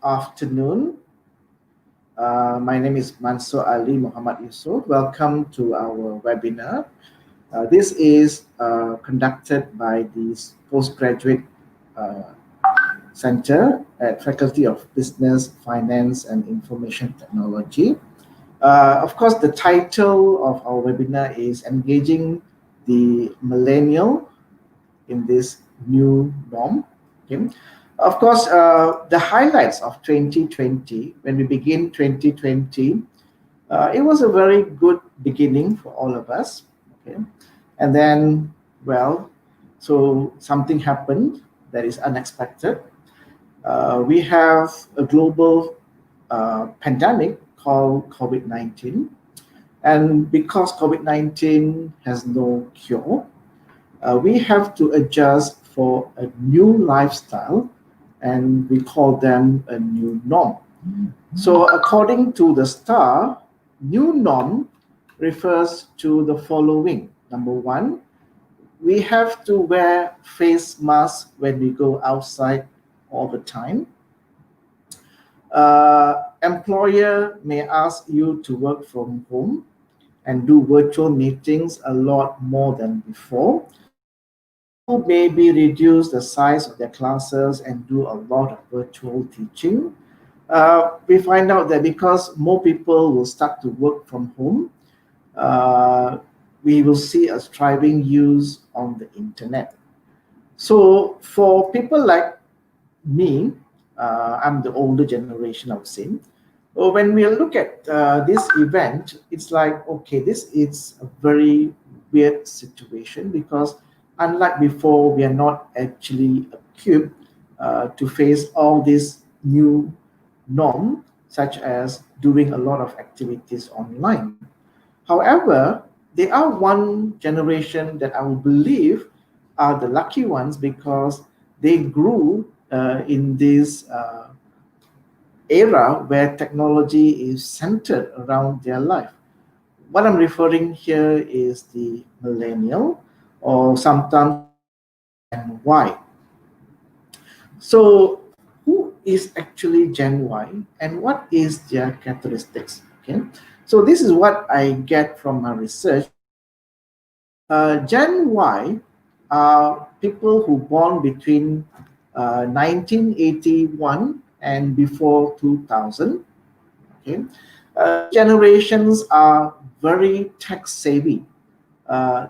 afternoon. My name is Mansur Ali Muhammad Yusuf. Welcome to our webinar. This is conducted by the Postgraduate Center at Faculty of Business, Finance and Information Technology. Of course, the title of our webinar is Engaging the Millennial in this new norm. Okay. Of course, the highlights of 2020, when we begin 2020, it was a very good beginning for all of us. Okay. And then, well, so something happened that is unexpected. We have a global pandemic called COVID-19. And because COVID-19 has no cure, we have to adjust for a new lifestyle, and we call them a new norm. So according to the STAR, new norm refers to the following. Number one, we have to wear face masks when we go outside all the time. Employer may ask you to work from home and do virtual meetings a lot more than before. School maybe reduce the size of their classes and do a lot of virtual teaching. We find out that because more people will start to work from home, we will see a thriving use on the internet. So for people like me, I'm the older generation, I would say. When we look at this event, it's like, okay, this is a very weird situation because unlike before, we are not actually equipped to face all this new norm, such as doing a lot of activities online. However, there are one generation that I would believe are the lucky ones because they grew in this era where technology is centered around their life. What I'm referring here is the millennial, or sometimes Gen Y. So who is actually Gen Y and what is their characteristics? Okay, so this is what I get from my research. Gen Y are people who born between 1981 and before 2000. Okay, these generations are very tech savvy.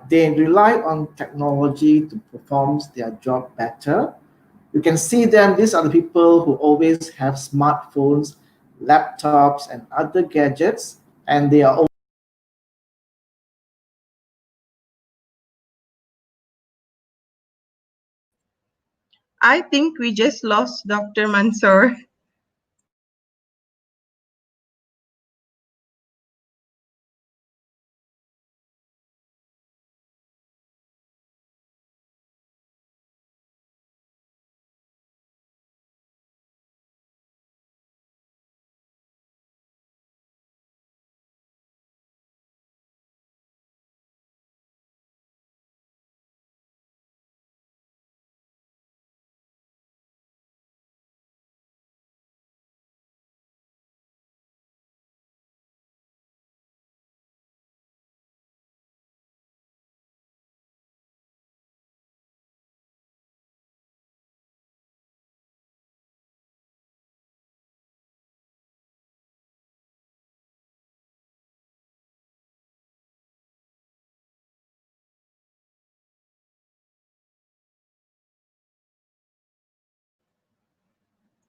They rely on technology to perform their job better. You can see them, these are the people who always have smartphones, laptops, and other gadgets, and they are I think we just lost Dr. Mansoor.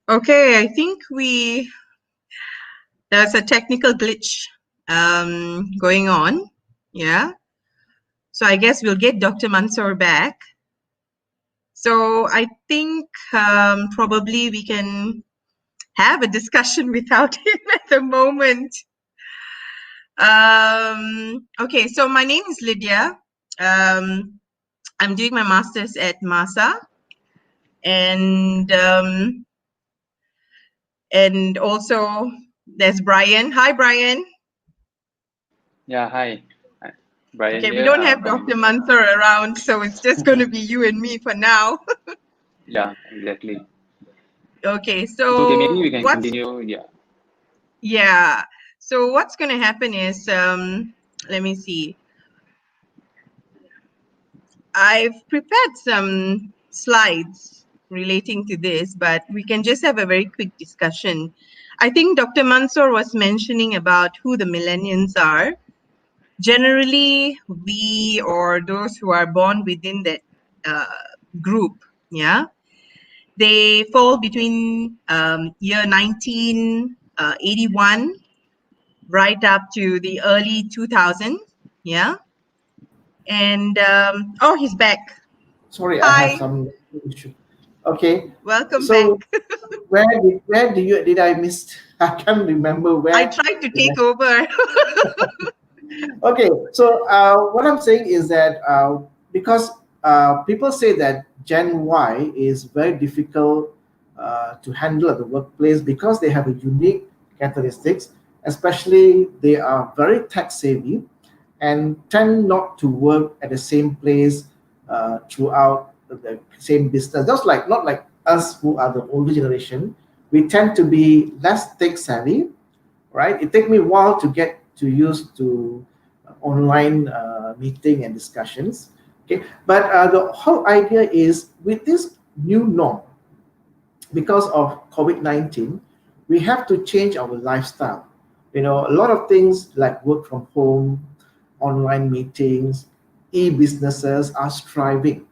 Okay, I think there's a technical glitch going on. Yeah. So I guess we'll get Dr. Mansoor back. So I think probably we can have a discussion without him at the moment. Okay, so my name is Lydia. I'm doing my master's at MAHSA, and also there's Brian. Hi, Brian. Yeah, hi. Brian Okay, here. we don't have Dr. Mansoor around, so it's just going to be you and me for now. Yeah, exactly. Okay, It's okay. Maybe so we can what's continue. Yeah. yeah. So what's going to happen is let me see. I've prepared some slides relating to this, but we can just have a very quick discussion. I think Dr. Mansoor was mentioning about who the millennials are. Generally, we or those who are born within that group, yeah, they fall between year 1981 right up to the early 2000s, yeah. And oh, he's back. Sorry, I have Hi, some issue. Okay, welcome back. so where do you did I miss? I can't remember I where. tried to take over. Okay, so what I'm saying is that because people say that Gen Y is very difficult to handle at the workplace because they have a unique characteristics, especially they are very tech savvy and tend not to work at the same place throughout the same business. Just like not like us who are the older generation, we tend to be less tech savvy, right? It takes me a while to get to use to online meeting and discussions. Okay, but the whole idea is with this new norm, because of COVID-19, we have to change our lifestyle. You know, a lot of things like work from home, online meetings, e-businesses are striving.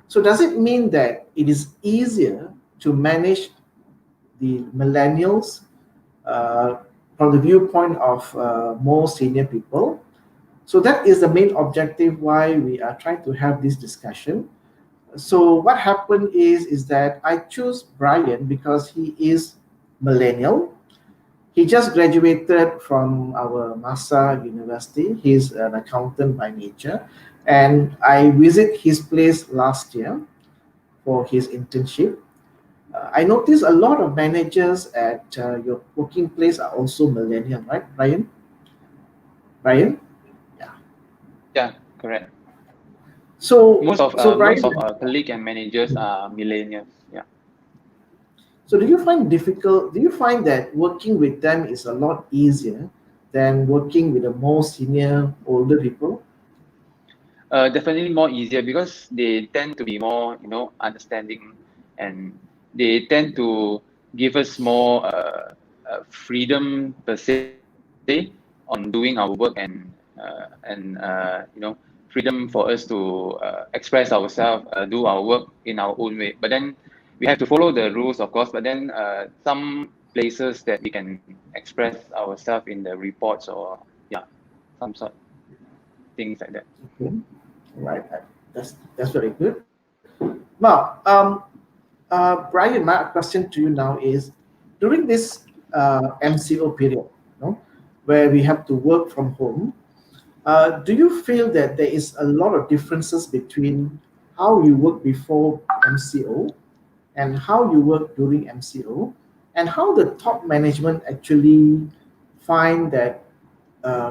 So does it mean that it is easier to manage the millennials uh, from the viewpoint of more senior people? So that is the main objective why we are trying to have this discussion. So what happened is that I choose Brian because he is millennial. He just graduated from our MAHSA University. He's an accountant by nature, and I visit his place last year for his internship. I noticed a lot of managers at your working place are also millennial, right, Brian? Brian? Yeah. Yeah. Correct. So, Most Brian, of our colleague and managers are millennials. Yeah. so do you find difficult? Do you find that working with them is a lot easier than working with the more senior, older people? Definitely more easier because they tend to be more, understanding, and they tend to give us more freedom per se on doing our work, and freedom for us to express ourselves, do our work in our own way. But then we have to follow the rules, of course. But then some places that we can express ourselves in the reports, or yeah, some sort things like that. Okay, right. That's very good. Now, Brian, my question to you now is, during this MCO period, where we have to work from home, do you feel that there is a lot of differences between how you work before MCO and how you work during MCO, and how the top management actually find that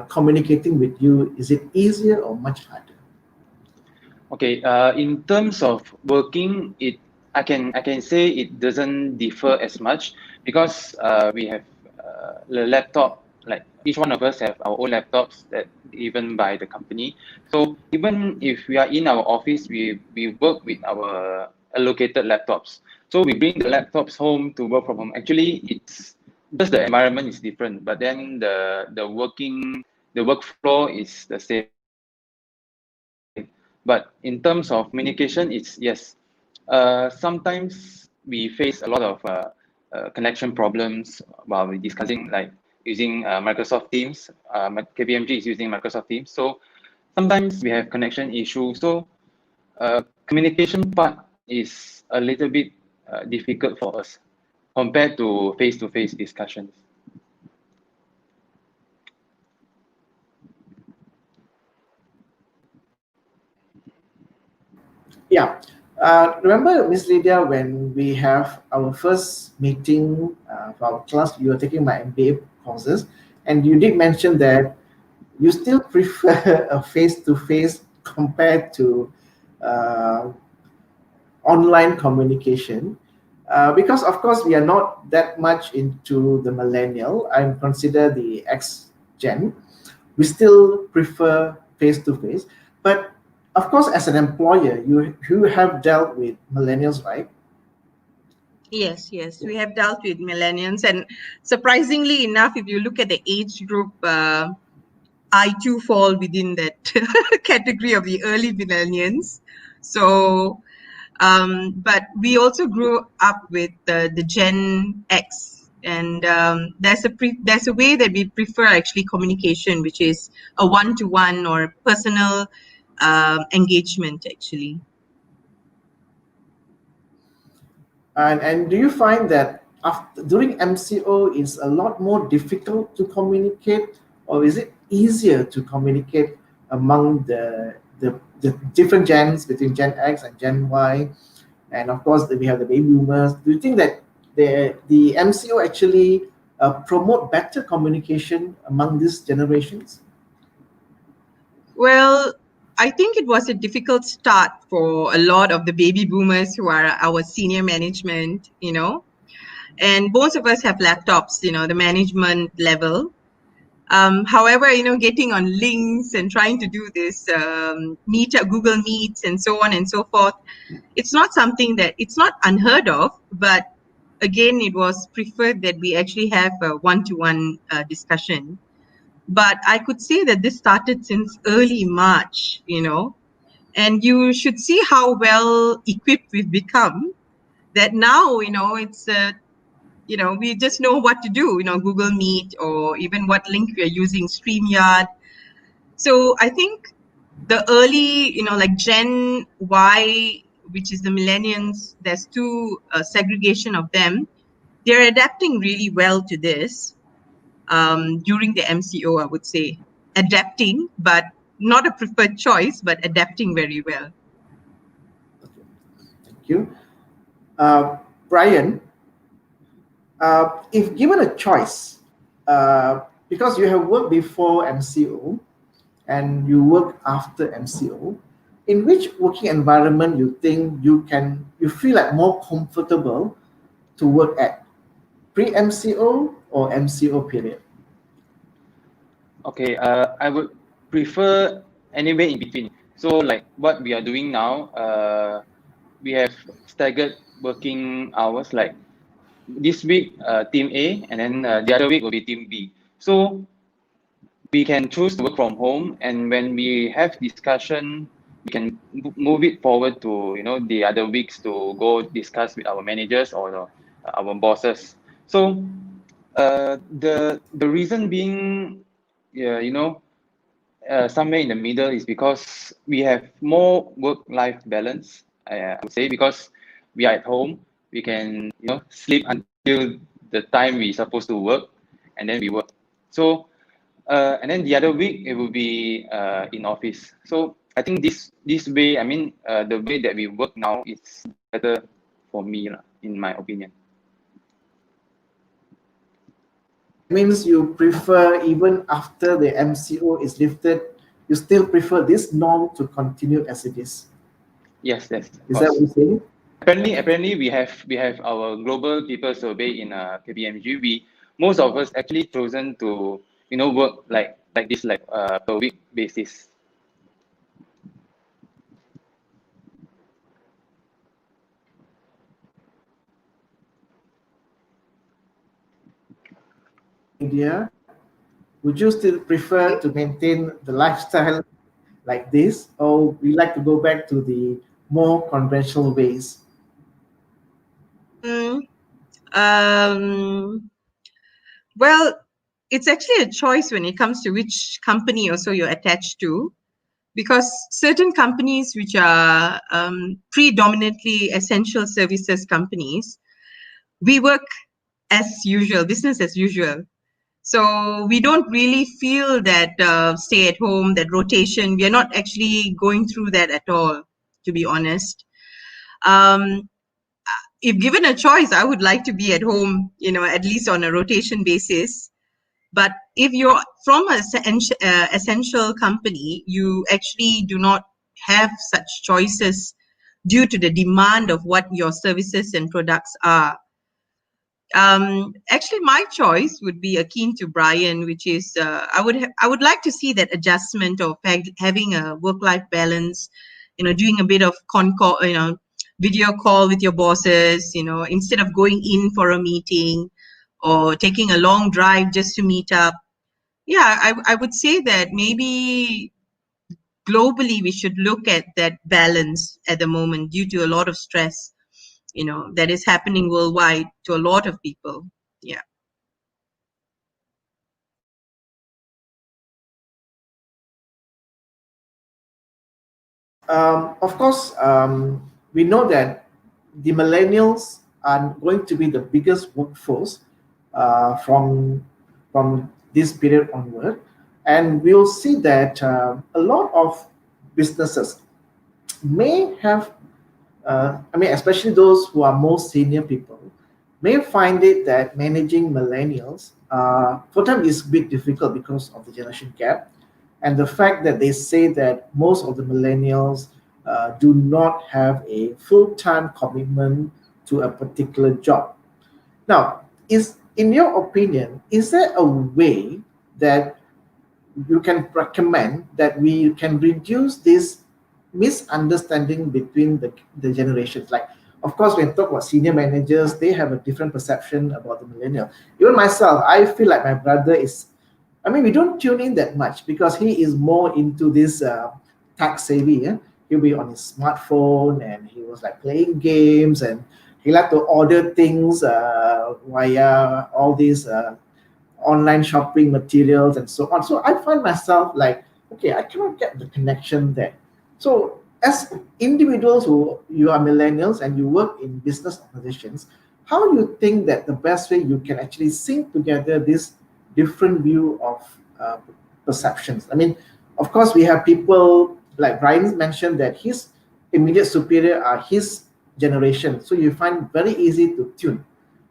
communicating with you, is it easier or much harder? Okay, in terms of working, I can say it doesn't differ as much because we have the laptop. Like each one of us have our own laptops that given by the company. So even if we are in our office, we work with our allocated laptops. So we bring the laptops home to work from home. Actually, it's just the environment is different, but then the workflow is the same. But in terms of communication, it's yes. Sometimes we face a lot of connection problems while we're discussing, like using Microsoft Teams. Kpmg is using Microsoft Teams, so sometimes we have connection issues. So communication part is a little bit difficult for us compared to face-to-face discussions. Yeah. Remember, Miss Lydia, when we have our first meeting for our class, you were taking my MBA courses, and you did mention that you still prefer a face-to-face compared to uh, online communication. Because of course we are not that much into the millennial. I consider the X Gen. We still prefer face to face, but of course, as an employer, you have dealt with millennials, right? Yes, yes, we have dealt with millennials, and surprisingly enough, if you look at the age group, I too fall within that category of the early millennials. So, but we also grew up with the Gen X, and there's a way that we prefer actually communication, which is a one-to-one or personal engagement actually. And do you find that during MCO is a lot more difficult to communicate, or is it easier to communicate among the different gens between Gen X and Gen Y, and of course we have the baby boomers? Do you think that the MCO actually promote better communication among these generations? Well, I think it was a difficult start for a lot of the baby boomers who are our senior management, and most of us have laptops, the management level. However, getting on links and trying to do this Google Meets and so on and so forth, it's not unheard of, but again, it was preferred that we actually have a one-to-one discussion. But I could say that this started since early March, and you should see how well equipped we've become, that now, it's we just know what to do, Google Meet, or even what link we are using, StreamYard. So I think the early, like Gen Y, which is the millennials, there's two segregation of them. They're adapting really well to this during the MCO, I would say. Adapting, but not a preferred choice, but adapting very well. Thank you. Brian, if given a choice, because you have worked before MCO and you work after MCO, in which working environment you think you feel like more comfortable to work at, pre-MCO or MCO period? Okay, I would prefer anywhere in between. So like what we are doing now, we have staggered working hours. Like this week, team A, and then the other week will be team B. So we can choose to work from home, and when we have discussion, we can move it forward to the other weeks to go discuss with our managers or our bosses. So the reason being, yeah, somewhere in the middle is because we have more work-life balance. I would say, because we are at home, we can sleep until the time we supposed to work, and then we work. So and then the other week it will be in office. So I think this way, I mean, the way that we work now is better for me, in my opinion. Means you prefer, even after the MCO is lifted, you still prefer this norm to continue as it is? Yes, yes. Is that what you're saying? Apparently we have our global people survey in Kpmg. Most of us actually chosen to work like this, like per week basis. India, would you still prefer to maintain the lifestyle like this, or we like to go back to the more conventional ways? Well, it's actually a choice when it comes to which company also you're attached to, because certain companies which are predominantly essential services companies, we work as usual, business as usual. So we don't really feel that stay at home, that rotation. We are not actually going through that at all, to be honest. If given a choice, I would like to be at home, at least on a rotation basis. But if you're from an essential company, you actually do not have such choices due to the demand of what your services and products are. Actually, my choice would be akin to Brian, which is I would like to see that adjustment of having a work-life balance. Doing a bit of video call with your bosses. Instead of going in for a meeting or taking a long drive just to meet up. Yeah, I would say that maybe globally we should look at that balance at the moment due to a lot of stress, that is happening worldwide to a lot of people. Yeah. Of course, we know that the millennials are going to be the biggest workforce from this period onward, and we'll see that a lot of businesses may have, especially those who are more senior people, may find it that managing millennials for them is a bit difficult because of the generation gap, and the fact that they say that most of the millennials do not have a full-time commitment to a particular job. Now, in your opinion, is there a way that you can recommend that we can reduce this misunderstanding between the generations? Like, of course, when we talk about senior managers, they have a different perception about the millennial. Even myself, I feel like my brother is, we don't tune in that much because he is more into this tech savvy. Yeah? He'll be on his smartphone and he was like playing games, and he like to order things via all these online shopping materials and so on. So I find myself like, okay, I cannot get the connection there. So as individuals who you are millennials and you work in business organizations, how do you think that the best way you can actually sync together this different view of perceptions? Of course, we have people like Brian mentioned that his immediate superior are his generation, so you find very easy to tune.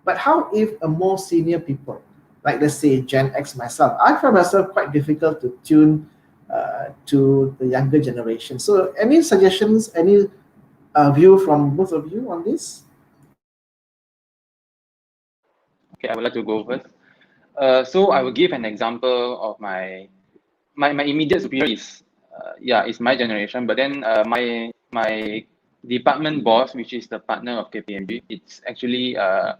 But how if a more senior people, like let's say Gen X myself, I find myself quite difficult to tune to the younger generation. So any suggestions, any view from both of you on this? Okay, I would like to go first. So I will give an example of my immediate superior is is my generation, but then my department boss, which is the partner of Kpmg, it's actually the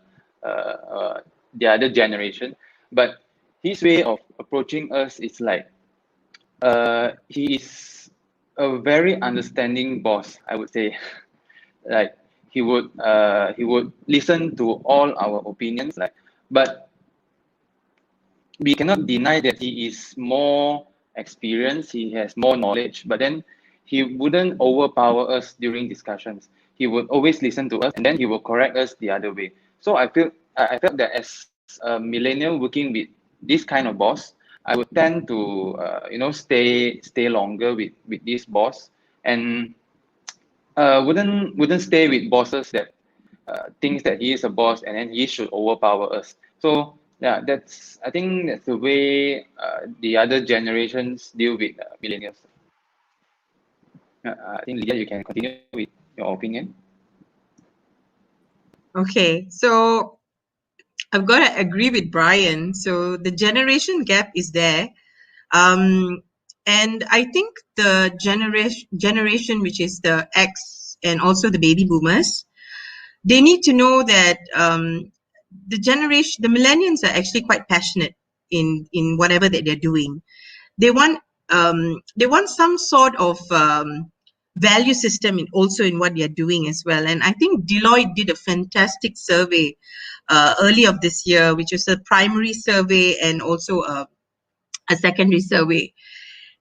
other generation, but his way of approaching us is like he is a very understanding boss, I would say. Like he would listen to all our opinions, but we cannot deny that he is more experienced, he has more knowledge, but then he wouldn't overpower us during discussions. He would always listen to us and then he will correct us the other way. So I felt that as a millennial working with this kind of boss, I would tend to stay longer with this boss, and wouldn't stay with bosses that thinks that he is a boss and then he should overpower us. So yeah, I think that's the way the other generations deal with millennials. I think Lydia, you can continue with your opinion. Okay, so I've got to agree with Brian. So the generation gap is there. And I think the generation, which is the X and also the baby boomers, they need to know that the millennials are actually quite passionate in whatever that they're doing. They want some sort of value system also in what they're doing as well. And I think Deloitte did a fantastic survey early of this year, which is a primary survey and also a secondary survey.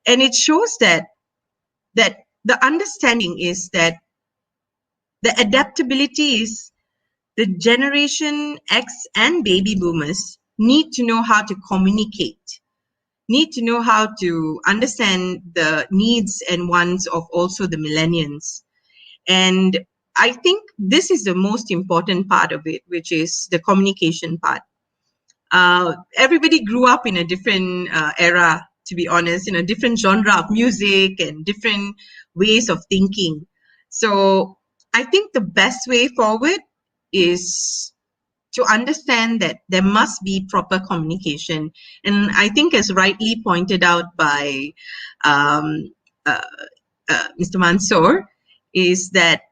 And it shows that the understanding is that the adaptability is the generation X and baby boomers need to know how to communicate, need to know how to understand the needs and wants of also the millennials. And I think this is the most important part of it, which is the communication part. Everybody grew up in a different era, to be honest, in a different genre of music and different ways of thinking. So I think the best way forward is to understand that there must be proper communication. And I think, as rightly pointed out by um, uh, Mr. Mansoor, is that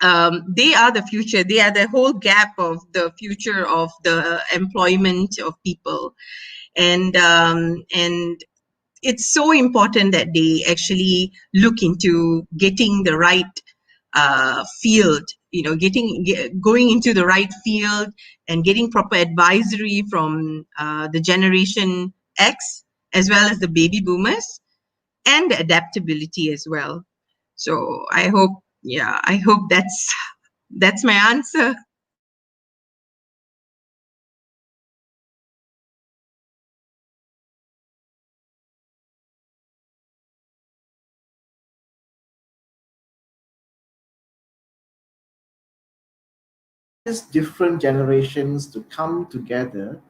they are the future. They are the whole gap of the future of the employment of people. And it's so important that they actually look into getting the right field, going into the right field and getting proper advisory from the generation X as well as the baby boomers, and the adaptability as well. So I hope that's my answer. These different generations to come together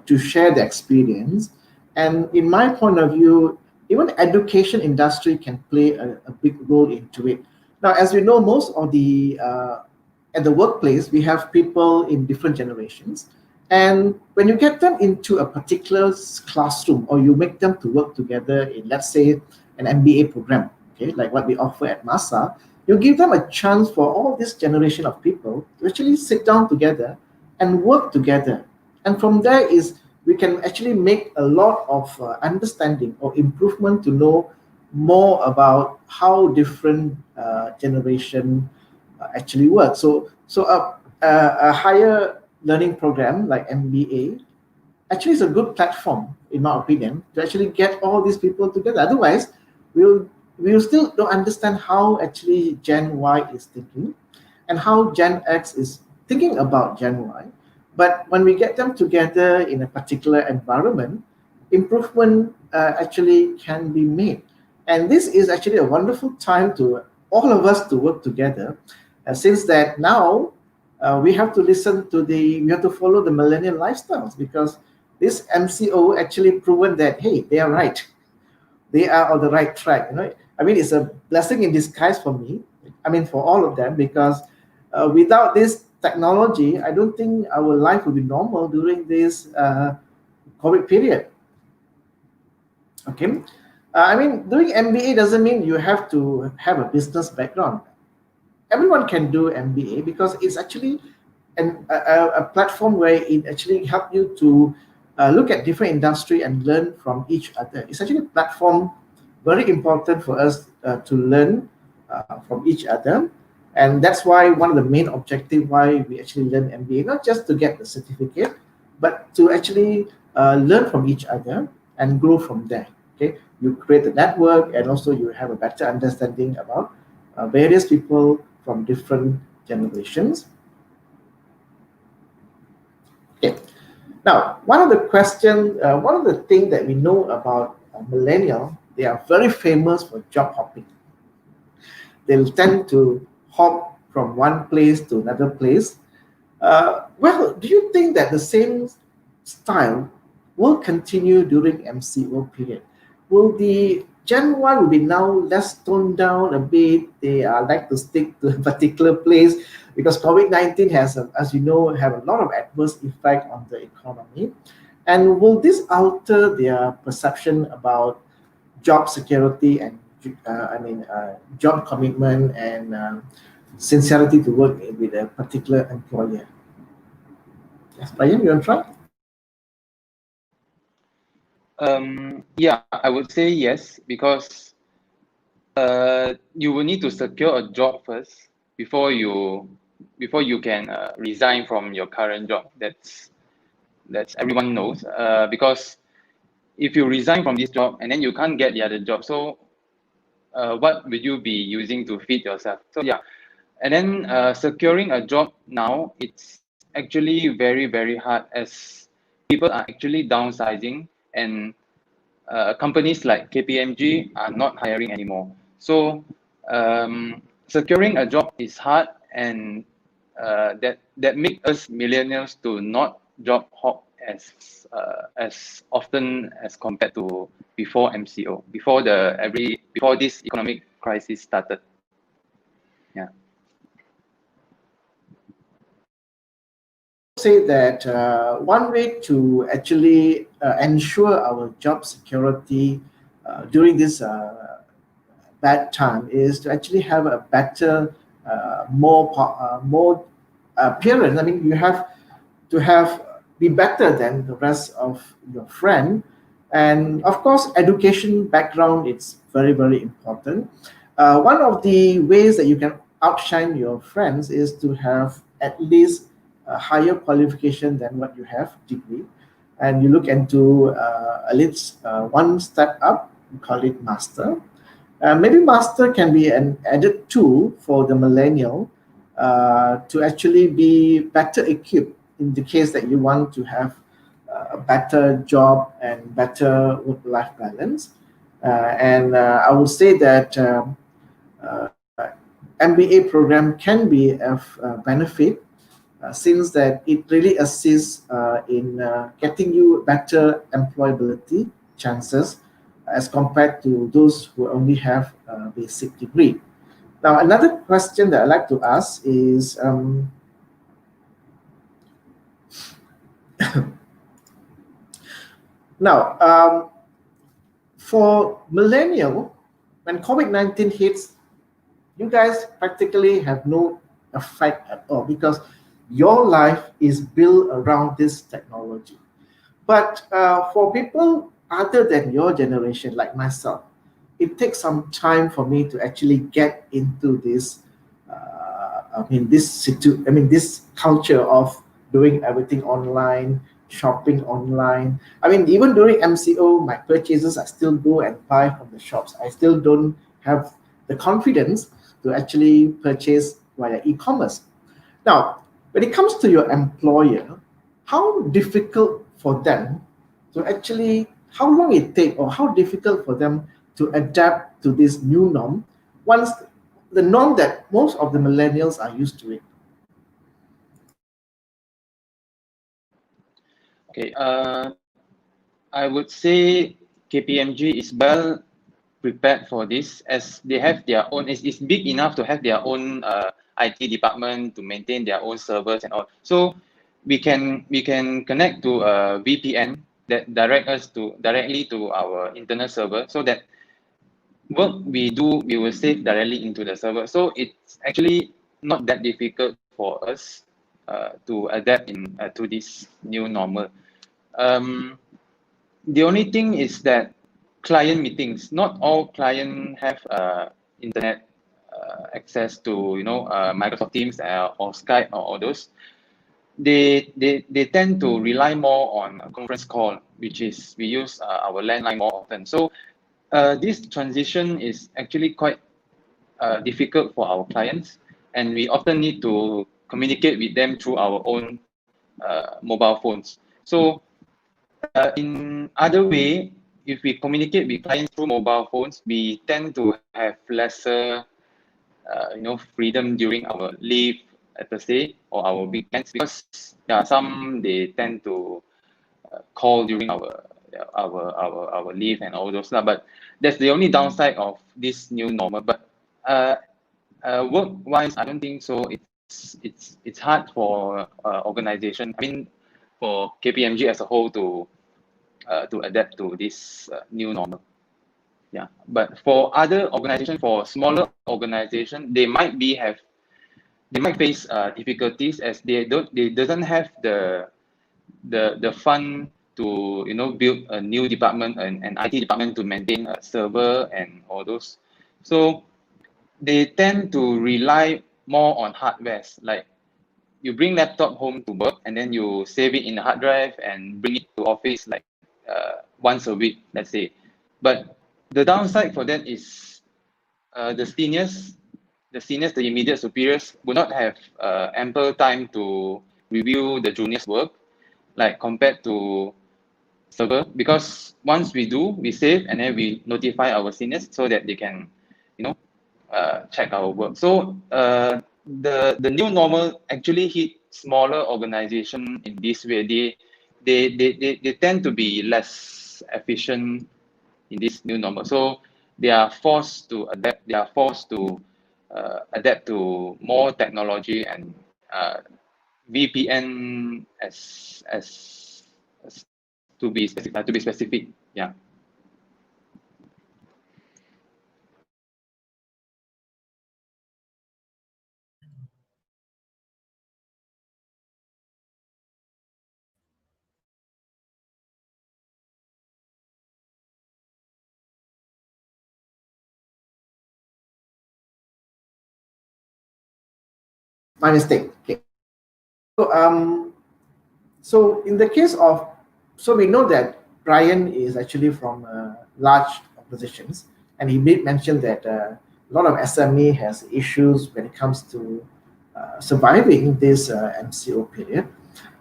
to share the experience. And in my point of view, even education industry can play a big role into it. Now, as we know, most of the at the workplace, we have people in different generations. And when you get them into a particular classroom, or you make them to work together in, let's say, an MBA program, okay, like what we offer at MAHSA, you give them a chance for all this generation of people to actually sit down together and work together. And from there is we can actually make a lot of understanding or improvement to know more about how different generation actually work. So a higher learning program like MBA actually is a good platform, in my opinion, to actually get all these people together. Otherwise, we'll still don't understand how actually Gen Y is thinking and how Gen X is thinking about Gen Y. But when we get them together in a particular environment, improvement actually can be made. And this is actually a wonderful time to all of us to work together, since that now we have to we have to follow the millennial lifestyles, because this MCO actually proven that, hey, they are right. They are on the right track. I mean, it's a blessing in disguise for me. I mean, for all of them, because without this technology, I don't think our life will be normal during this COVID period. Okay. I mean, doing MBA doesn't mean you have to have a business background. Everyone can do MBA because it's actually a platform where it actually helps you to look at different industry and learn from each other. It's actually a platform very important for us to learn from each other. And that's why one of the main objective why we actually learn MBA, not just to get the certificate, but to actually learn from each other and grow from there. Okay, you create a network, and also you have a better understanding about various people from different generations. Okay. Now, one of the things that we know about millennial, they are very famous for job hopping. They'll tend to hop from one place to another place. Well, do you think that the same style will continue during MCO period? Will the Gen Y will be now less toned down a bit? They like to stick to a particular place because COVID-19 has, as you know, have a lot of adverse effect on the economy. And will this alter their perception about job security and job commitment and sincerity to work with a particular employer? Yes, Brian, you want to try? Yeah, I would say yes, because you will need to secure a job first before you can resign from your current job. That's everyone knows. Because if you resign from this job and then you can't get the other job, so what will you be using to feed yourself? So yeah, and then securing a job now, it's actually very, very hard, as people are actually downsizing, and companies like Kpmg are not hiring anymore. So securing a job is hard, and that makes us millennials to not job hop as often as compared to before MCO, before this economic crisis started. Yeah. say that one way to actually ensure our job security during this bad time is to actually have a better, more appearance. I mean, you have to have be better than the rest of your friend, and of course, education background is very very important. One of the ways that you can outshine your friends is to have at least a higher qualification than what you have, degree, and you look into at least one step up. We call it master. Maybe master can be an added tool for the millennial to actually be better equipped in the case that you want to have a better job and better work-life balance. And I would say that uh, MBA program can be of benefit since that it really assists in getting you better employability chances as compared to those who only have a basic degree. Now, another question that I'd like to ask is, now, for millennial, when COVID-19 hits, you guys practically have no effect at all because your life is built around this technology. But for people other than your generation, like myself, it takes some time for me to actually get into this. This culture of doing everything online, shopping online. I mean, even during MCO, my purchases I still go and buy from the shops. I still don't have the confidence to actually purchase via e-commerce. Now, when it comes to your employer, how difficult for them to actually, how long it take or how difficult for them to adapt to this new norm once the norm that most of the millennials are used to it? Okay, I would say KPMG is well prepared for this as they have their own, it's big enough to have their own IT department to maintain their own servers and all. So we can connect to a VPN that directly to our internal server so that work we do, we will save directly into the server. So it's actually not that difficult for us to adapt to this new normal. The only thing is that client meetings, not all clients have internet access to Microsoft Teams or Skype or all those. They tend to rely more on a conference call, which is we use our landline more often. So this transition is actually quite difficult for our clients, and we often need to communicate with them through our own mobile phones. So in other way, if we communicate with clients through mobile phones, we tend to have lesser freedom during our leave per se or our weekends, because some they tend to call during our leave and all those stuff. But that's the only downside of this new normal. But work wise, I don't think so. It's hard for organization, I mean for KPMG as a whole to adapt to this new normal. Yeah, but for other organization, for smaller organization, they might face difficulties as they doesn't have the fund to build a new department, an IT department to maintain a server and all those. So they tend to rely more on hardwares, like you bring laptop home to work and then you save it in the hard drive and bring it to office like once a week, let's say. But the downside for that is the seniors, the immediate superiors, will not have ample time to review the juniors' work, like compared to server. Because once we do, we save and then we notify our seniors so that they can, check our work. So the new normal actually hit smaller organization in this way. They tend to be less efficient in this new normal. So they are forced to adapt. They are forced to adapt to more technology and VPN as to be specific. Yeah. My mistake. Okay. So, so in the case of, so we know that Brian is actually from large organizations, and he did mention that a lot of SME has issues when it comes to surviving this MCO period.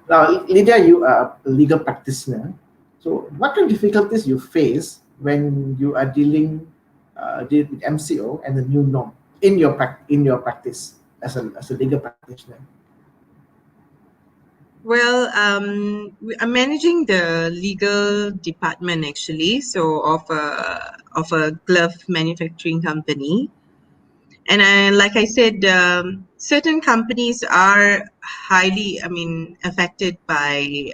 Now, Lydia, you are a legal practitioner. So, what kind of difficulties you face when you are dealing with MCO and the new norm in your practice as a legal practitioner? Well, I'm managing the legal department actually, so of a glove manufacturing company. And like I said, certain companies are highly, affected by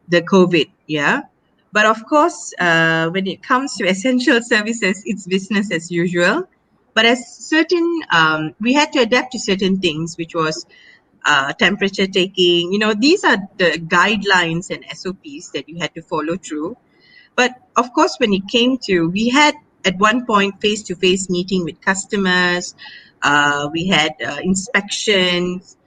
the COVID, yeah. But of course, when it comes to essential services, it's business as usual. But as certain, we had to adapt to certain things, which was temperature taking. These are the guidelines and SOPs that you had to follow through. But of course, when it came to, we had at one point face-to-face meeting with customers. We had inspections.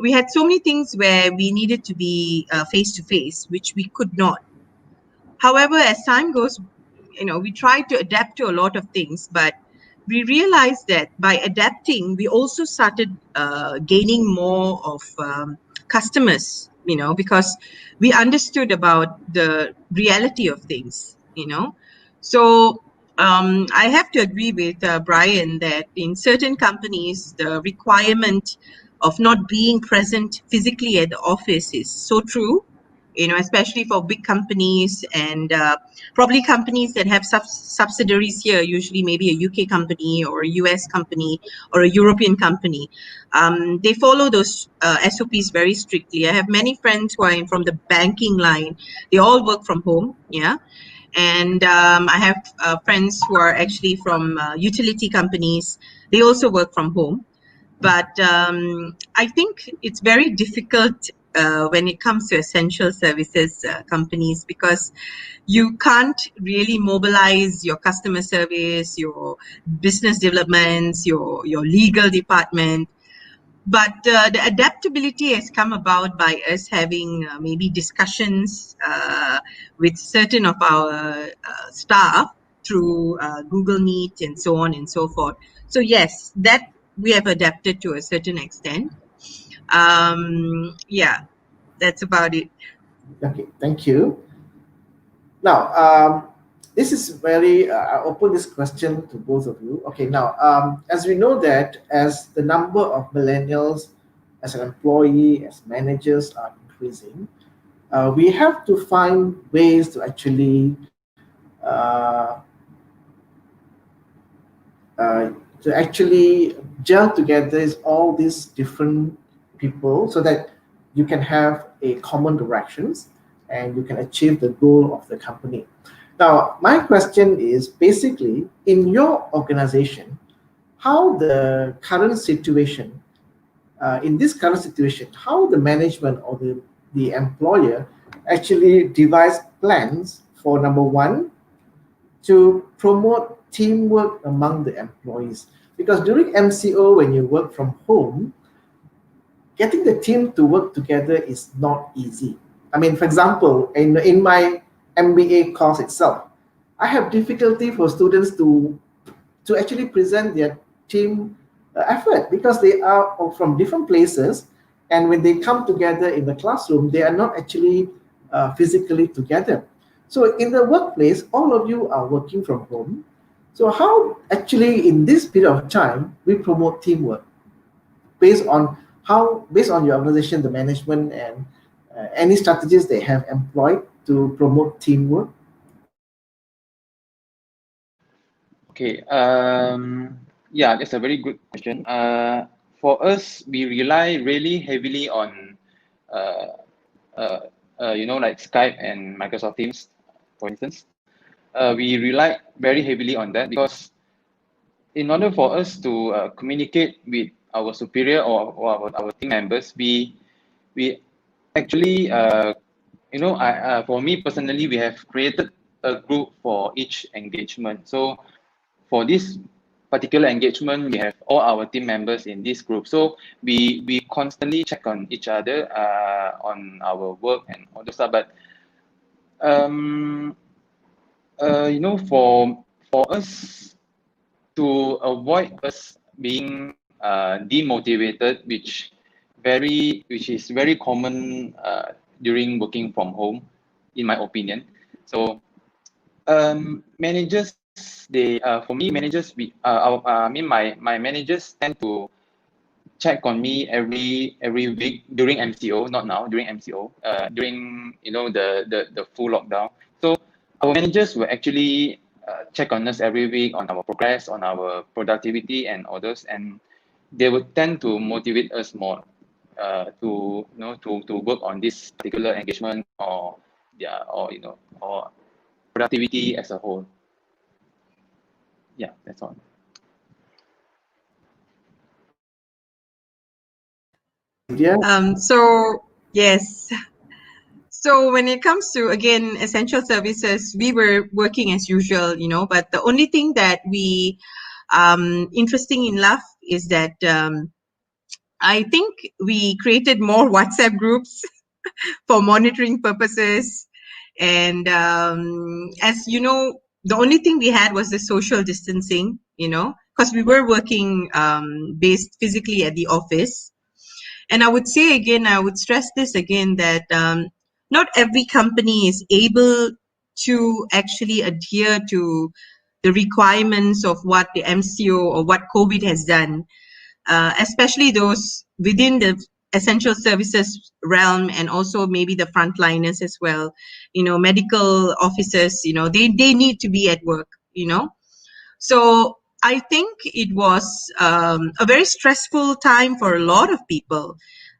We had so many things where we needed to be face-to-face, which we could not. However, as time goes, we try to adapt to a lot of things, but we realized that by adapting, we also started gaining more of customers, because we understood about the reality of things. So I have to agree with Brian that in certain companies, the requirement of not being present physically at the office is so true, especially for big companies and probably companies that have subsidiaries here, usually maybe a UK company or a US company or a European company. They follow those SOPs very strictly. I have many friends who are from the banking line. They all work from home, yeah. And I have friends who are actually from utility companies. They also work from home. But I think it's very difficult when it comes to essential services companies, because you can't really mobilize your customer service, your business developments, your legal department. But the adaptability has come about by us having maybe discussions with certain of our staff through Google Meet and so on and so forth. So yes, that we have adapted to a certain extent. Yeah, that's about it. Okay, thank you. Now, this is very, I'll open this question to both of you. Okay, now, as we know that as the number of millennials as an employee, as managers are increasing, we have to find ways to actually uh, uh, gel together is all these different people so that you can have a common directions and you can achieve the goal of the company. Now, my question is basically in your organization, how the current situation, in this current situation, how the management or the employer actually devise plans for number one, to promote teamwork among the employees. Because during MCO, when you work from home, getting the team to work together is not easy. I mean, for example, in my MBA course itself, I have difficulty for students to actually present their team effort because they are from different places, and when they come together in the classroom, they are not actually physically together. So in the workplace, all of you are working from home. So how actually in this period of time we promote teamwork based on your organization, the management, and any strategies they have employed to promote teamwork? Okay. Yeah, that's a very good question. For us, we rely really heavily on, uh, like Skype and Microsoft Teams, for instance. We rely very heavily on that because in order for us to communicate with our superior or our team members, we actually, for me personally, we have created a group for each engagement. So for this particular engagement, we have all our team members in this group. So we constantly check on each other on our work and all the stuff. But um, for us to avoid us being demotivated, which is very common during working from home, in my opinion. So managers, they for me, managers, I mean, my managers tend to check on me every week during MCO, not now, during MCO, during the full lockdown. So our managers will actually check on us every week on our progress, on our productivity and others, and they would tend to motivate us more to work on this particular engagement or yeah or productivity as a whole. Yeah, that's all. Yeah. So yes. So when it comes to, again, essential services, we were working as usual, but the only thing that we, interesting enough, is that I think we created more WhatsApp groups for monitoring purposes. And as you know, the only thing we had was the social distancing, because we were working based physically at the office. And I would say again, I would stress this again, that not every company is able to actually adhere to the requirements of what the MCO or what COVID has done, especially those within the essential services realm, and also maybe the frontliners as well. Medical officers, they need to be at work, So I think it was a very stressful time for a lot of people.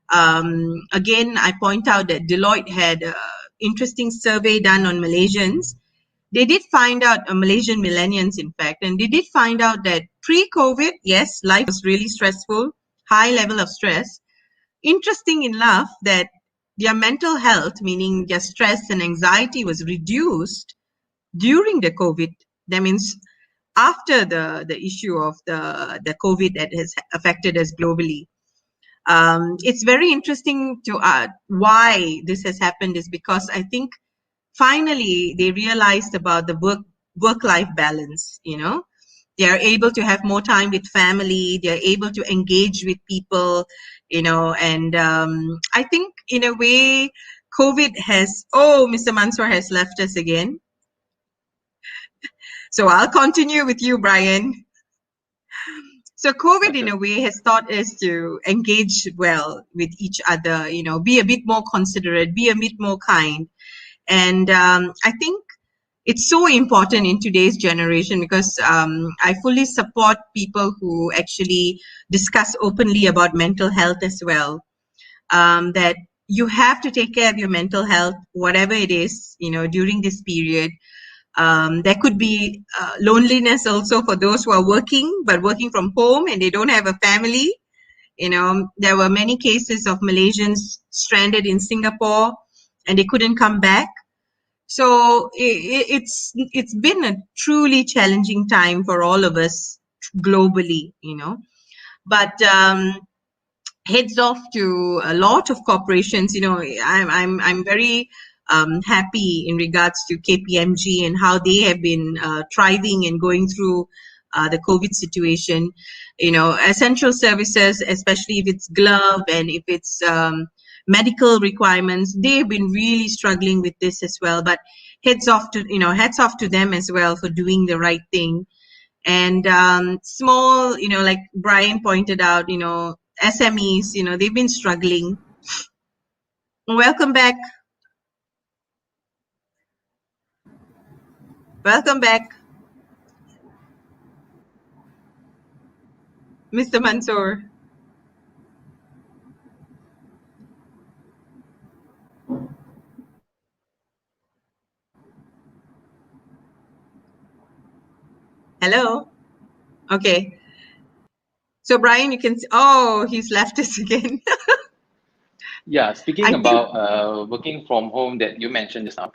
Again, I point out that Deloitte had an interesting survey done on Malaysians. They did find out, Malaysian millennials, in fact, and they did find out that pre-COVID, yes, life was really stressful, high level of stress. Interesting enough that their mental health, meaning their stress and anxiety, was reduced during the COVID. That means after the issue of the COVID that has affected us globally. It's very interesting to why this has happened is because I think finally they realized about the work-life balance. They are able to have more time with family. They are able to engage with people. And I think in a way, COVID has. Oh, Mr. Mansoor has left us again. So I'll continue with you, Brian. So COVID, in a way, has taught us to engage well with each other, be a bit more considerate, be a bit more kind. And I think it's so important in today's generation because I fully support people who actually discuss openly about mental health as well. That you have to take care of your mental health, whatever it is, during this period. There could be loneliness also for those who are working, but working from home and they don't have a family. There were many cases of Malaysians stranded in Singapore and they couldn't come back. So it's been a truly challenging time for all of us globally, But heads off to a lot of corporations. I'm very happy in regards to Kpmg and how they have been thriving and going through the COVID situation. Essential services, especially if it's glove and if it's medical requirements, they've been really struggling with this as well. But hats off to them as well for doing the right thing. And small, like Brian pointed out, SMEs, they've been struggling. Welcome back. Welcome back. Mr. Mansoor. Hello. Okay. So Brian, you can. Oh, he's left us again. Yeah, I speaking think. about working from home that you mentioned just now,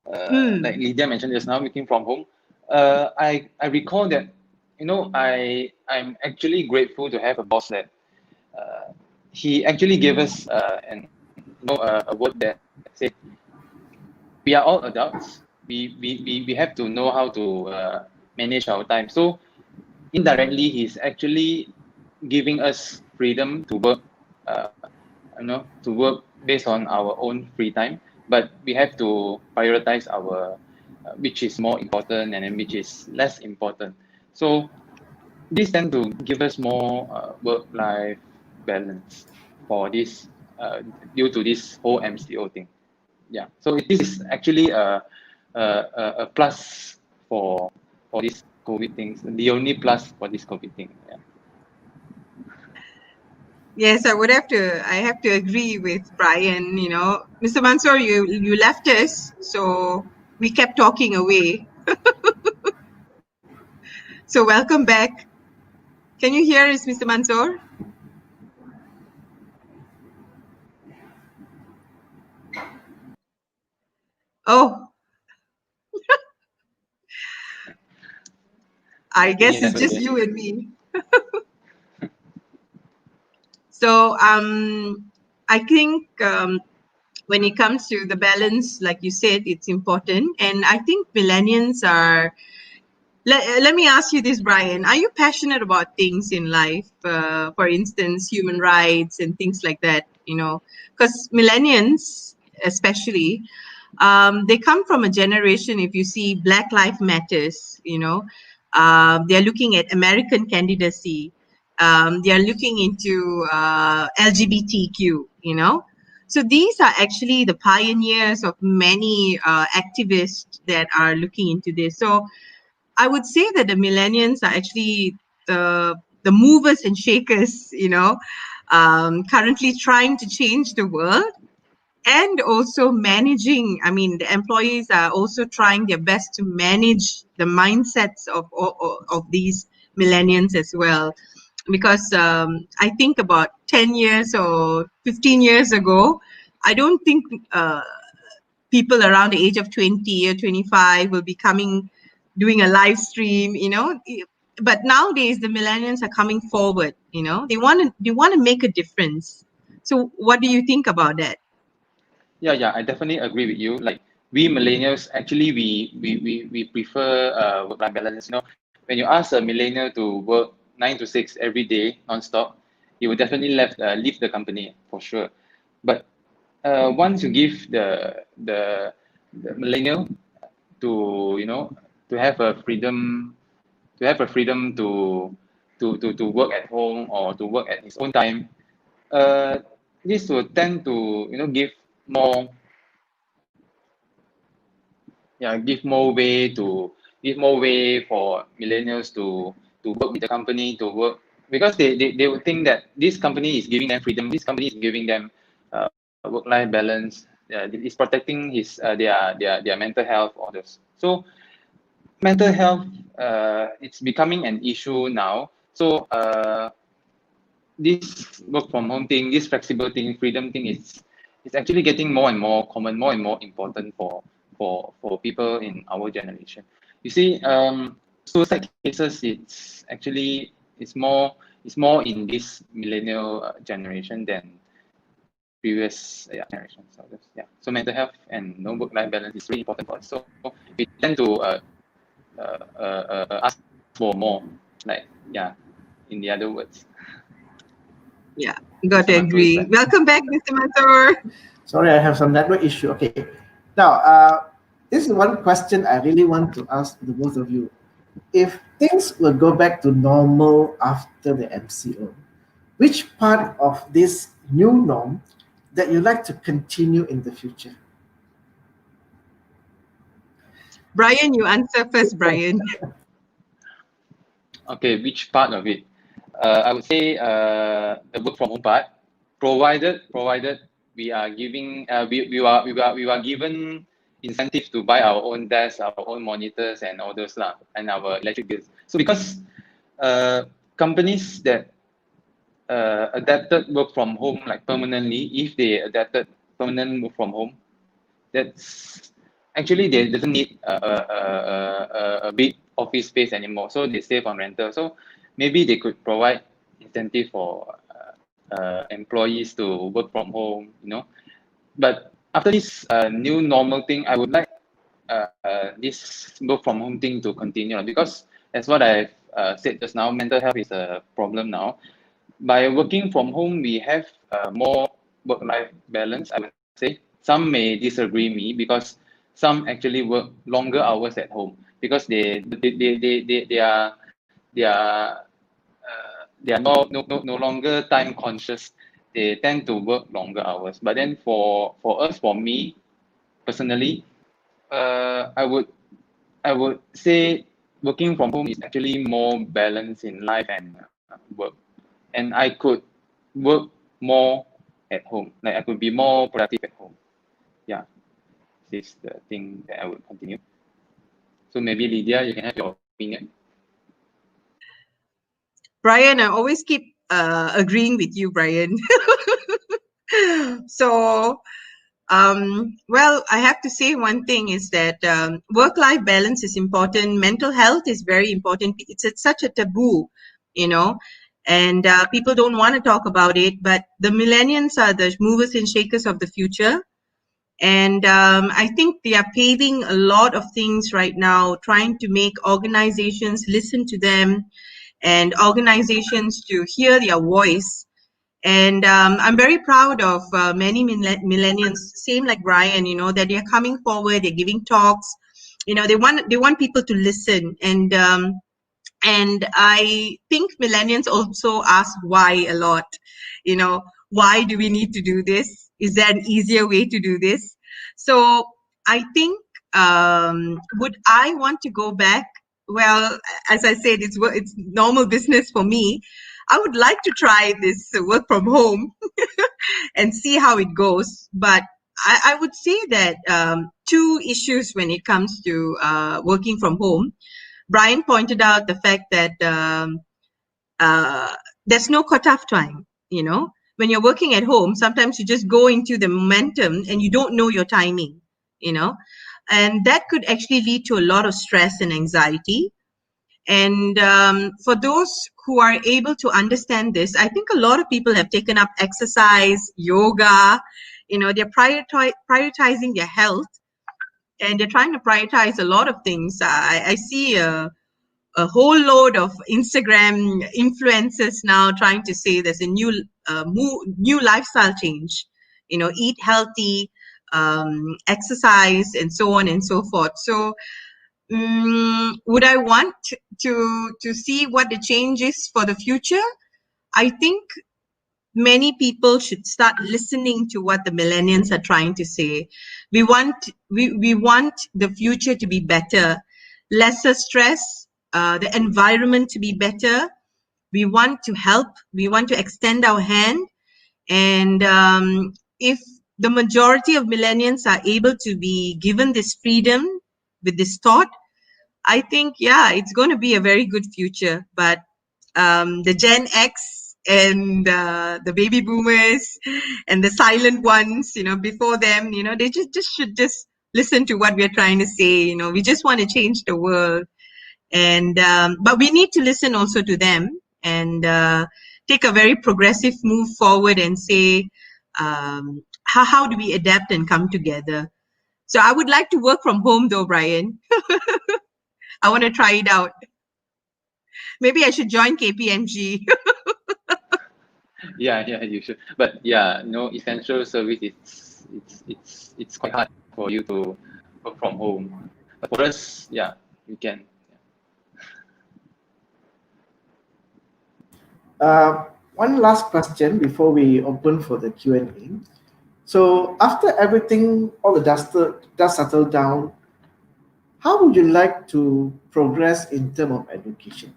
like Hmm. Lydia mentioned just now, working from home. I recall that I'm actually grateful to have a boss that he actually gave us a word that said we are all adults. We have to know how to manage our time. So indirectly, he's actually giving us freedom to work, to work based on our own free time. But we have to prioritize our which is more important and then which is less important. So this tend to give us more work-life balance for this due to this whole MCO thing. Yeah, so this is actually a plus for this COVID things. The only plus for this COVID thing. Yeah. Yes, I would have to. I have to agree with Brian. Mr. Mansoor, you left us, so we kept talking away. So welcome back. Can you hear us, Mr. Mansoor? Oh, I I think guess he it's left just again. you and me. So I think when it comes to the balance, like you said, it's important, and I think millennials are. Let me ask you this, Brian. Are you passionate about things in life? For instance, human rights and things like that, because millennials, especially, they come from a generation, if you see Black Lives Matters, they're looking at American candidacy. They are looking into LGBTQ, So these are actually the pioneers of many activists that are looking into this. So I would say that the millennials are actually the movers and shakers, currently trying to change the world and also managing. I mean, the employees are also trying their best to manage the mindsets of these millennials as well. Because I think about 10 years or 15 years ago, I don't think people around the age of 20 or 25 will be doing a live stream, but nowadays the millennials are coming forward, they want to make a difference. So what do you think about that? Yeah, I definitely agree with you. Like we millennials, actually, we prefer work-life balance. When you ask a millennial to work 9 to 6 every day non-stop, he will definitely leave the company for sure. But once you give the millennial to to have a freedom to work at home or to work at his own time, uh, this will tend to give more give more way for millennials to work with the company to work because they would think that this company is giving them freedom, this company is giving them work-life balance, is protecting their mental health orders. So mental health it's becoming an issue now. So this work from home thing, this flexible thing, freedom thing is actually getting more and more common, more and more important for people in our generation. You see, suicide cases, it's more in this millennial generation than previous generations. So mental health and work-life balance is really important for us. So we tend to ask for more, like in the other words. Yeah, got Mr. to Mansoor is agree. back. Welcome back, Mr. Mansoor. Sorry, I have some network issue. Okay. Now, this is one question I really want to ask the both of you. If things will go back to normal after the MCO, which part of this new norm that you like to continue in the future? Brian, you answer first, Brian. Okay, which part of it? I would say the work from home part, provided we are giving we are given incentives to buy our own desks, our own monitors, and all those lah, and our electric bills. So because companies that adapted work from home like permanently, if they adapted permanent work from home, that's actually they doesn't need a big office space anymore, so they save on rental. So maybe they could provide incentive for employees to work from home, you know. But after this new normal thing, I would like this work from home thing to continue, because as what I've said just now, mental health is a problem now. By working from home, we have more work-life balance, I would say. Some may disagree me, because some actually work longer hours at home because they are no longer time conscious. They tend to work longer hours. But then for me personally, I would say working from home is actually more balance in life and work, and I could work more at home. Like I could be more productive at home. Yeah, this is the thing that I would continue. So maybe Lydia, you can have your opinion. Brian, I always keep agreeing with you, Brian. So, well, I have to say one thing is that work-life balance is important. Mental health is very important. It's such a taboo, you know, and people don't want to talk about it. But the millennials are the movers and shakers of the future. And I think they are paving a lot of things right now, trying to make organizations listen to them and organizations to hear their voice. And I'm very proud of many millennials, same like Brian, you know, that they're coming forward, they're giving talks, you know, they want people to listen. And I think millennials also ask why a lot, you know, why do we need to do this? Is there an easier way to do this? So I think, would I want to go back? Well, as I said, it's normal business for me. I would like to try this work from home and see how it goes. But I would say that two issues when it comes to working from home. Brian pointed out the fact that there's no cutoff time, you know. When you're working at home, sometimes you just go into the momentum and you don't know your timing, you know. And that could actually lead to a lot of stress and anxiety. And for those who are able to understand this, I think a lot of people have taken up exercise, yoga, you know, they're prioritizing their health, and they're trying to prioritize a lot of things. I see a whole load of Instagram influencers now trying to say there's a new lifestyle change, you know, eat healthy, exercise, and so on and so forth. So would I want to see what the change is for the future? I think many people should start listening to what the millennials are trying to say. We want the future to be better, lesser stress, the environment to be better. We want to help. We want to extend our hand. And if the majority of millennials are able to be given this freedom with this thought, I think, yeah, it's going to be a very good future. But the Gen X and the baby boomers and the silent ones, you know, before them, you know, they should just listen to what we're trying to say. You know, we just want to change the world. And but we need to listen also to them and take a very progressive move forward and say, how do we adapt and come together? So I would like to work from home though, Brian. I want to try it out. Maybe I should join Kpmg. Yeah, you should. But yeah, no, essential service, it's quite hard for you to work from home. But for us, yeah, you can. One last question before we open for the Q&A. So after everything, all the dust settled down, how would you like to progress in terms of education?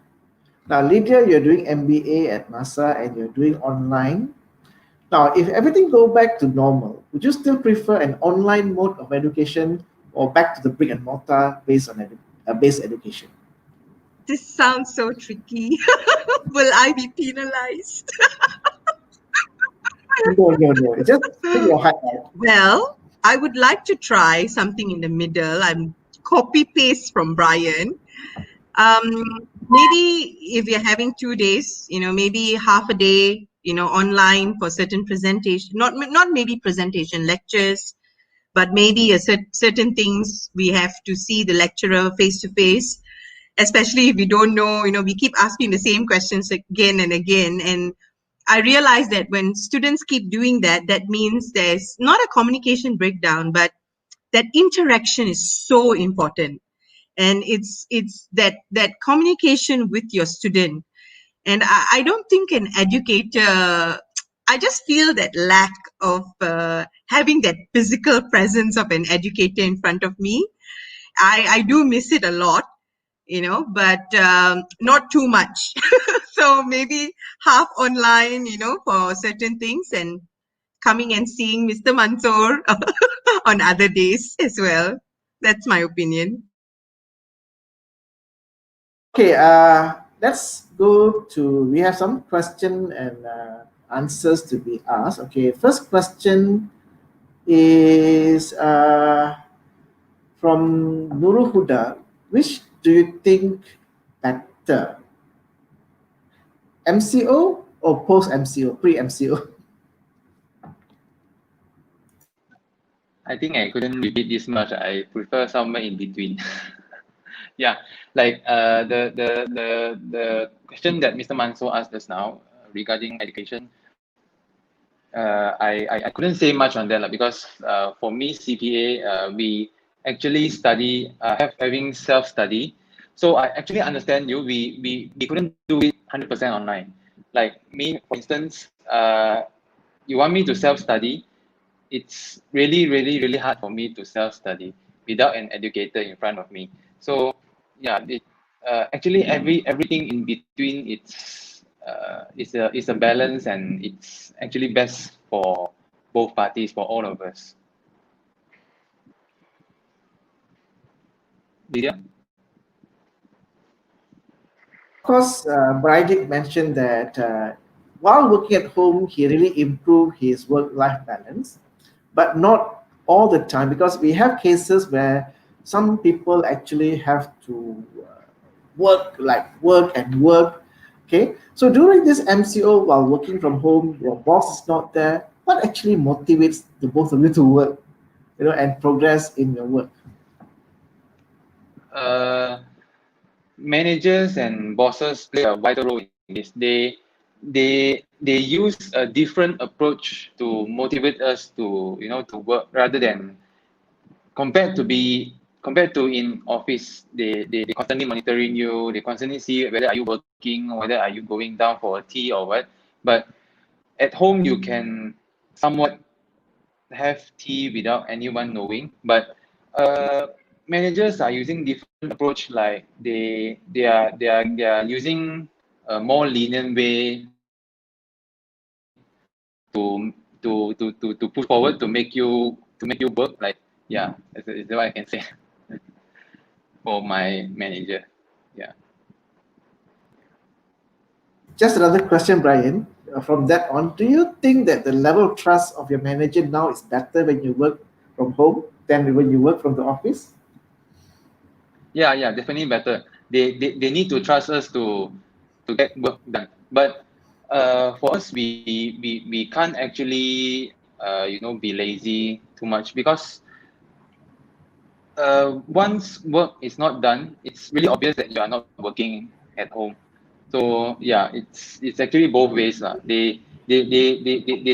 Now, Lydia, you're doing MBA at MAHSA and you're doing online. Now, if everything go back to normal, would you still prefer an online mode of education or back to the brick and mortar based on based education? This sounds so tricky. Will I be penalized? No. Just put your heart out. Well, I would like to try something in the middle. I'm copy paste from Brian. Maybe if you're having 2 days, maybe half a day, online for certain presentation, not maybe presentation lectures, but maybe certain things we have to see the lecturer face to face, especially if we don't know, we keep asking the same questions again and again. And I realize that when students keep doing that, that means there's not a communication breakdown, but that interaction is so important. And it's that communication with your student. And I don't think an educator, I just feel that lack of having that physical presence of an educator in front of me. I do miss it a lot, but not too much. So maybe half online, for certain things, and coming and seeing Mr. Mansoor on other days as well. That's my opinion. Okay, let's go to, we have some question and answers to be asked. Okay, first question is from Nurul Huda. Which do you think better? MCO or post MCO, pre MCO? I think I couldn't repeat this much. I prefer somewhere in between. Yeah, like the question that Mr. Manso asked us now regarding education, I couldn't say much on that because for me CPA we actually study having self study. So I actually understand you. We couldn't do it 100% online. Like me, for instance, you want me to self study. It's really hard for me to self study without an educator in front of me. So yeah, actually everything in between it's a balance, and it's actually best for both parties, for all of us. Lydia? Of course, Brian mentioned that while working at home, he really improved his work-life balance, but not all the time because we have cases where some people actually have to work and work. Okay, so during this MCO, while working from home, your boss is not there. What actually motivates the both of you to work, and progress in your work? uh, Managers and bosses play a vital role in this. They use a different approach to motivate us to to work, rather than compared to in office. They constantly monitoring you. They constantly see whether are you working, whether are you going down for a tea or what. But at home you can somewhat have tea without anyone knowing. But managers are using different approach, like they are using a more lenient way to push forward, to make you work. Like, yeah, is what I can say for my manager. Yeah. Just another question, Brian. From that on, do you think that the level of trust of your manager now is better when you work from home than when you work from the office? Yeah, definitely better. They need to trust us to get work done. But for us, we can't actually be lazy too much, because once work is not done, it's really obvious that you are not working at home. So yeah, it's actually both ways lah. They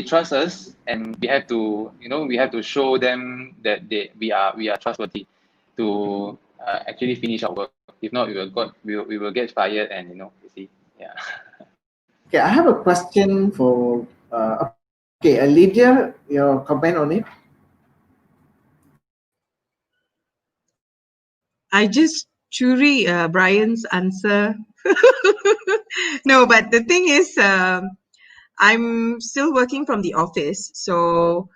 trust us, and we have to show them that we are trustworthy to actually finish our work. If not, we will get fired, and you see, yeah. Okay, I have a question for, okay, Lydia, your comment on it. I just Churi Brian's answer No, but the thing is, I'm still working from the office, so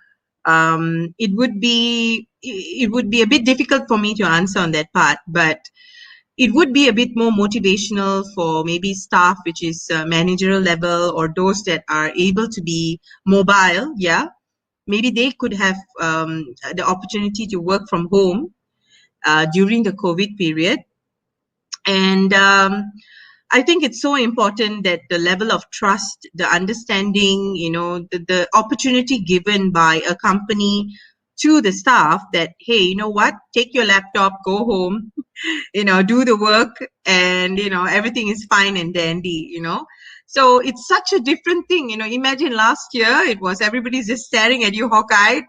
it would be a bit difficult for me to answer on that part, but it would be a bit more motivational for maybe staff which is managerial level, or those that are able to be mobile. Yeah, maybe they could have the opportunity to work from home during the COVID period. And I think it's so important that the level of trust, the understanding, the opportunity given by a company to the staff that, hey, you know what, take your laptop, go home, do the work, and, everything is fine and dandy. So it's such a different thing. Imagine last year, it was everybody's just staring at you hawk-eyed.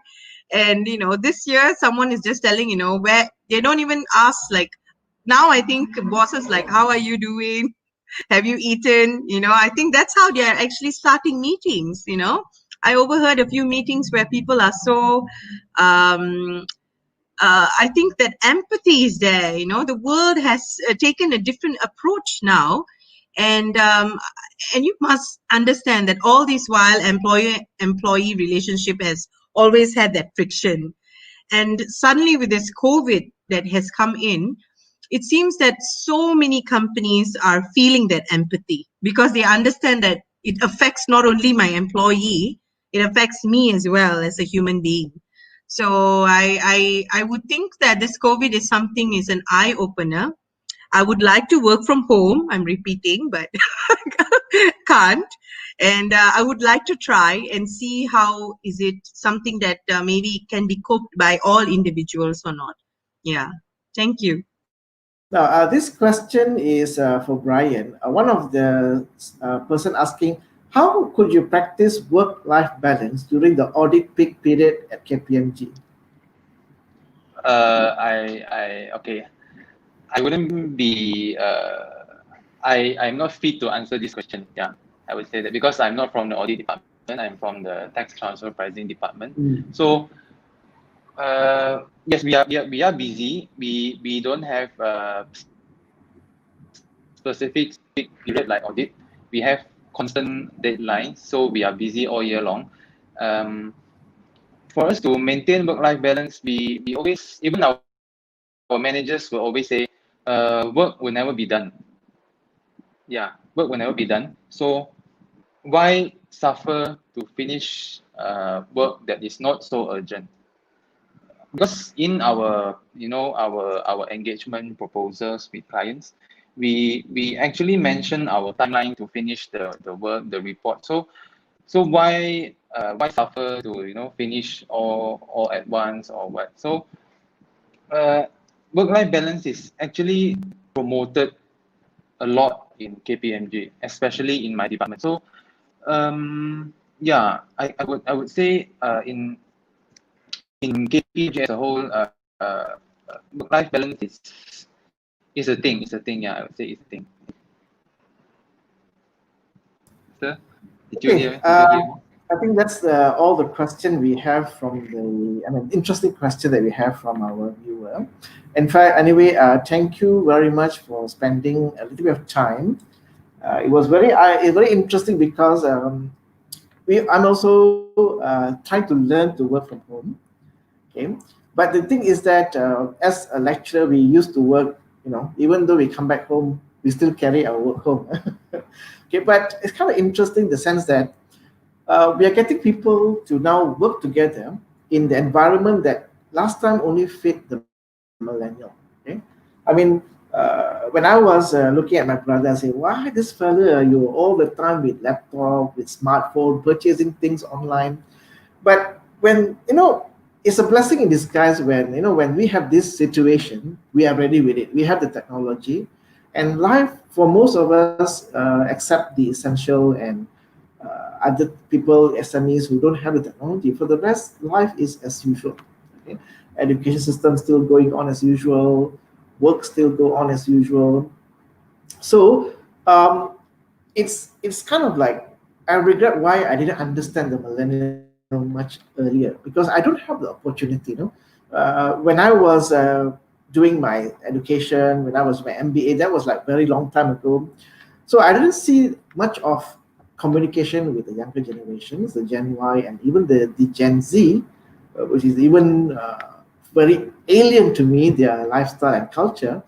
And, this year, someone is just telling, where they don't even ask, like, now I think bosses like, how are you doing? Have you eaten? I think that's how they are actually starting meetings. I overheard a few meetings where people are so I think that empathy is there. The world has taken a different approach now, and you must understand that all this while employee relationship has always had that friction, and suddenly with this COVID that has come in, it seems that so many companies are feeling that empathy because they understand that it affects not only my employee, it affects me as well as a human being. So I would think that this COVID is an eye opener. I would like to work from home. I'm repeating, but can't. And I would like to try and see how is it something that maybe can be coped by all individuals or not. Yeah. Thank you. Now, this question is for Brian. One of the person asking, how could you practice work-life balance during the audit peak period at KPMG? Okay. I wouldn't be. I'm not fit to answer this question. Yeah, I would say that because I'm not from the audit department. I'm from the tax transfer pricing department. So yes, we are busy. We don't have specific period like audit. We have constant deadlines, so we are busy all year long. For us to maintain work-life balance, we always, even our managers will always say, work will never be done. Yeah, work will never be done. So why suffer to finish work that is not so urgent? Because in our our engagement proposals with clients, we actually mention our timeline to finish the work, the report. So why suffer to finish all at once or what? So work-life balance is actually promoted a lot in KPMG, especially in my department. So yeah, I would say in KPMG as a whole, work-life balance is a thing. It's a thing. Yeah, I would say it's a thing. Sir, did you hear? I think that's all the question we have from interesting question that we have from our viewer. In fact, anyway, thank you very much for spending a little bit of time. It was very interesting because I'm also trying to learn to work from home. Okay, but the thing is that as a lecturer, we used to work. Even though we come back home, we still carry our work home. Okay, but it's kind of interesting in the sense that we are getting people to now work together in the environment that last time only fit the millennial. Okay, I mean, when I was looking at my brother, I say, why this fella, you all the time with laptop, with smartphone, purchasing things online. But when it's a blessing in disguise when when we have this situation, we are ready with it. We have the technology, and life for most of us, except the essential and other people, SMEs who don't have the technology. For the rest, life is as usual. Okay? Education system still going on as usual, work still go on as usual. So it's kind of like I regret why I didn't understand the millennial much earlier because I don't have the opportunity. When I was doing my education, when I was my MBA, that was like very long time ago. So I didn't see much of communication with the younger generations, the Gen Y and even the Gen Z, which is even very alien to me, their lifestyle and culture.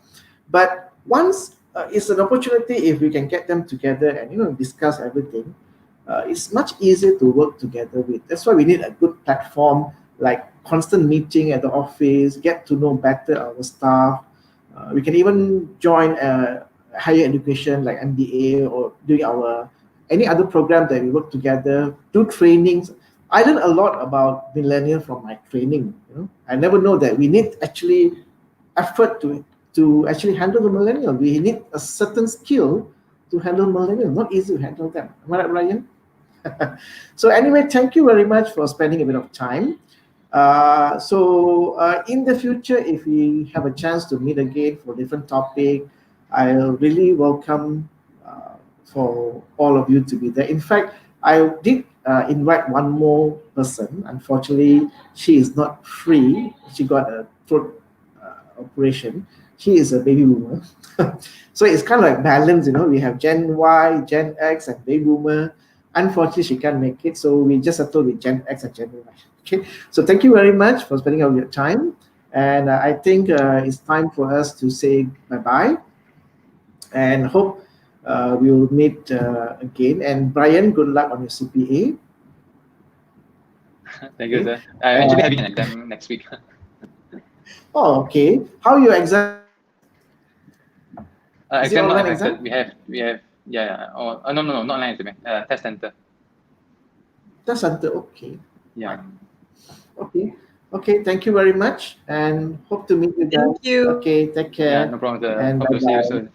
But once it's an opportunity, if we can get them together and discuss everything, it's much easier to work together with. That's why we need a good platform, like constant meeting at the office, get to know better our staff. We can even join higher education like MBA or doing our any other program that we work together, do trainings. I learned a lot about millennial from my training. I never know that we need actually effort to actually handle the millennial. We need a certain skill to handle millennial. Not easy to handle them. Am I right, Ryan? So anyway, thank you very much for spending a bit of time. In the future, if we have a chance to meet again for different topic, I'll really welcome for all of you to be there. In fact, I did invite one more person. Unfortunately, she is not free. She got a throat operation. She is a baby boomer. So it's kind of like balance, we have Gen Y, Gen X, and baby boomer. Unfortunately, she can't make it, so we just settled with Gen X and Gen Y. Okay, so thank you very much for spending all your time, and I think it's time for us to say bye-bye, and hope we'll meet again. And Brian, good luck on your CPA. Thank you, sir. I'm actually having an exam next week. Oh, okay. How are your exam? Exam not affected. Exam? We have yeah. Oh, no, not online exam. Test center. Test center. Okay. Yeah. Okay. Thank you very much, and hope to meet you guys. Thank you. Okay. Take care. Yeah, no problem, sir. And hope to see you bye-bye. soon.